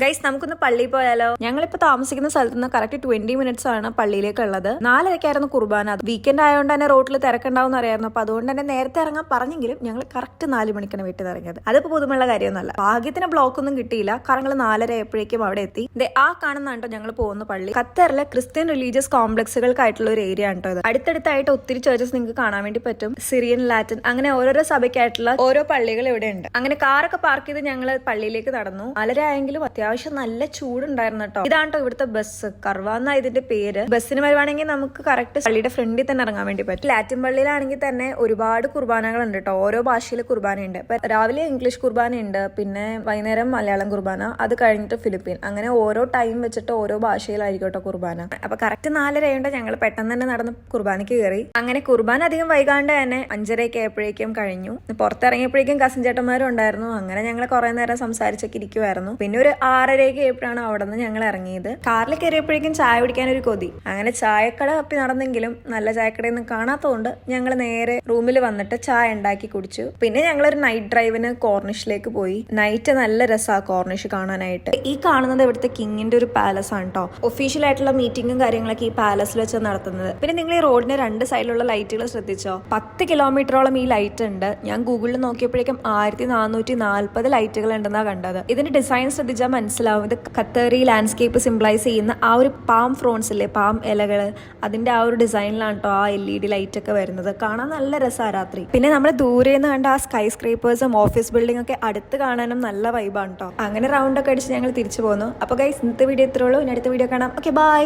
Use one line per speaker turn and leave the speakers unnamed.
Guys നമുക്കൊന്ന് പള്ളിയിൽ പോയാലോ? ഞങ്ങളിപ്പോ താമസിക്കുന്ന സ്ഥലത്ത് നിന്ന് കറക്റ്റ് 20 മിനിറ്റ്സ് ആണ് പള്ളിയിലേക്ക് ഉള്ളത്. 4:30 കുർബാന. വീക്കെൻഡ് ആയതുകൊണ്ട് തന്നെ റോഡിൽ തിരക്കുണ്ടാവും അറിയായിരുന്നു. അപ്പൊ അതുകൊണ്ട് തന്നെ നേരത്തെ ഇറങ്ങാൻ പറഞ്ഞെങ്കിലും ഞങ്ങൾ കറക്റ്റ് 4 മണിക്കാണ് വീട്ടിൽ ഇറങ്ങിയത്. അതിപ്പോ പുതുമുള്ള കാര്യമൊന്നുമല്ല. ഭാഗ്യത്തിന് ബ്ലോക്ക് ഒന്നും കിട്ടിയില്ല. കാരണം 4:30 ആയപ്പോഴേക്കും അവിടെ എത്തി. ആ കാണുന്നുണ്ടോ ഞങ്ങൾ പോകുന്ന പള്ളി? ഖത്തറിലെ ക്രിസ്ത്യൻ റിലീജിയസ് കോംപ്ലക്സുകൾക്കായിട്ടുള്ള ഒരു ഏരിയ ആണ് ഇത്. അടുത്തടുത്തായിട്ട് ഒത്തിരി ചേർച്ചസ് നിങ്ങൾക്ക് കാണാൻ വേണ്ടി പറ്റും. സിറിയൻ, ലാറ്റിൻ അങ്ങനെ ഓരോരോ സഭയ്ക്കായിട്ടുള്ള ഓരോ പള്ളികൾ ഇവിടെ ഉണ്ട്. അങ്ങനെ കാറൊക്കെ പാർക്ക് ചെയ്ത് ഞങ്ങൾ പള്ളിയിലേക്ക് നടന്നു. 4:30 ആയെങ്കിലും അത്യാവശ്യം നല്ല ചൂടുണ്ടായിരുന്നു കേട്ടോ. ഇതാട്ടോ ഇവിടുത്തെ ബസ്, കർവാന്ന ഇതിന്റെ പേര്. ബസ്സിന് വരുവാണെങ്കിൽ നമുക്ക് കറക്റ്റ് പള്ളിയുടെ ഫ്രണ്ടിൽ തന്നെ ഇറങ്ങാൻ വേണ്ടി പറ്റും. ലാറ്റിൻ പള്ളിയിലാണെങ്കിൽ തന്നെ ഒരുപാട് കുർബാനകൾ ഉണ്ട് കേട്ടോ. ഓരോ ഭാഷയിൽ കുർബാനയുണ്ട്. ഇപ്പൊ രാവിലെ ഇംഗ്ലീഷ് കുർബാന ഉണ്ട്, പിന്നെ വൈകുന്നേരം മലയാളം കുർബാന, അത് കഴിഞ്ഞിട്ട് ഫിലിപ്പീൻ, അങ്ങനെ ഓരോ ടൈം വെച്ചിട്ട് ഓരോ ഭാഷയിലായിരിക്കും കേട്ടോ കുർബാന. അപ്പൊ കറക്റ്റ് 4:30 ആയതുകൊണ്ട് ഞങ്ങൾ പെട്ടെന്ന് തന്നെ നടന്ന് കുർബാനയ്ക്ക് കയറി. അങ്ങനെ കുർബാന അധികം വൈകാണ്ട് തന്നെ 5:30 ആയപ്പോഴേക്കും കഴിഞ്ഞു. പുറത്തിറങ്ങിയപ്പോഴേക്കും കസിൻ ചേട്ടന്മാരും ഉണ്ടായിരുന്നു. അങ്ങനെ ഞങ്ങൾ കുറെ നേരം സംസാരിച്ചൊക്കെ ഇരിക്കുമായിരുന്നു. പിന്നെ ഒരു 6:30 ആയപ്പോഴാണ് അവിടെ നിന്ന് ഞങ്ങൾ ഇറങ്ങിയത്. കാറിൽ കയറിയപ്പോഴേക്കും ചായ കുടിക്കാൻ ഒരു കൊതി. അങ്ങനെ ചായക്കട തപ്പി നടന്നെങ്കിലും നല്ല ചായക്കടയൊന്നും കാണാത്തതുകൊണ്ട് ഞങ്ങൾ നേരെ റൂമിൽ വന്നിട്ട് ചായ ഉണ്ടാക്കി കുടിച്ചു. പിന്നെ ഞങ്ങളൊരു നൈറ്റ് ഡ്രൈവിന് കോർണിഷിലേക്ക് പോയി. നൈറ്റ് നല്ല രസമാണ് കോർണിഷ് കാണാനായിട്ട്. ഈ കാണുന്നത് ഇവിടുത്തെ കിങ്ങിന്റെ ഒരു പാലസ് ആണ് കേട്ടോ. ഒഫീഷ്യൽ ആയിട്ടുള്ള മീറ്റിംഗും കാര്യങ്ങളൊക്കെ ഈ പാലസിൽ വെച്ച് നടത്തുന്നത്. പിന്നെ നിങ്ങൾ ഈ റോഡിന്റെ 2 സൈഡിലുള്ള ലൈറ്റുകൾ ശ്രദ്ധിച്ചോ? 10 കിലോമീറ്ററോളം ഈ ലൈറ്റ് ഉണ്ട്. ഞാൻ ഗൂഗിളിൽ നോക്കിയപ്പോഴേക്കും 1440 ലൈറ്റുകൾ ഉണ്ടെന്നാണ് കണ്ടത്. ഇതിന്റെ ഡിസൈൻ ശ്രദ്ധിച്ചാൽ മനസ്സിലാവും. ഇത് ഖത്തറി ലാൻഡ്സ്കേപ്പ് സിംബലൈസ് ചെയ്യുന്ന ആ ഒരു പാം ഫ്രോൺസ് ഇല്ലേ, പാം ഇലകള്, അതിന്റെ ആ ഒരു ഡിസൈനിലാണ് കേട്ടോ ആ LED ലൈറ്റ് ഒക്കെ വരുന്നത്. കാണാൻ നല്ല രസമാണ് രാത്രി. പിന്നെ നമ്മൾ ദൂരെ നിന്ന് കണ്ട ആ സ്കൈ സ്ക്രേപ്പേഴ്സും ഓഫീസ് ബിൽഡിംഗ് ഒക്കെ അടുത്ത് കാണാനും നല്ല വൈബാണ് കേട്ടോ. അങ്ങനെ റൗണ്ട് ഒക്കെ അടിച്ച് ഞങ്ങൾ തിരിച്ചു പോന്നു. അപ്പൊ ഗൈസ് ഇന്നത്തെ വീഡിയോ ഇത്രേ ഉള്ളൂ. ഇനി അടുത്ത വീഡിയോ കാണാം. Okay, by.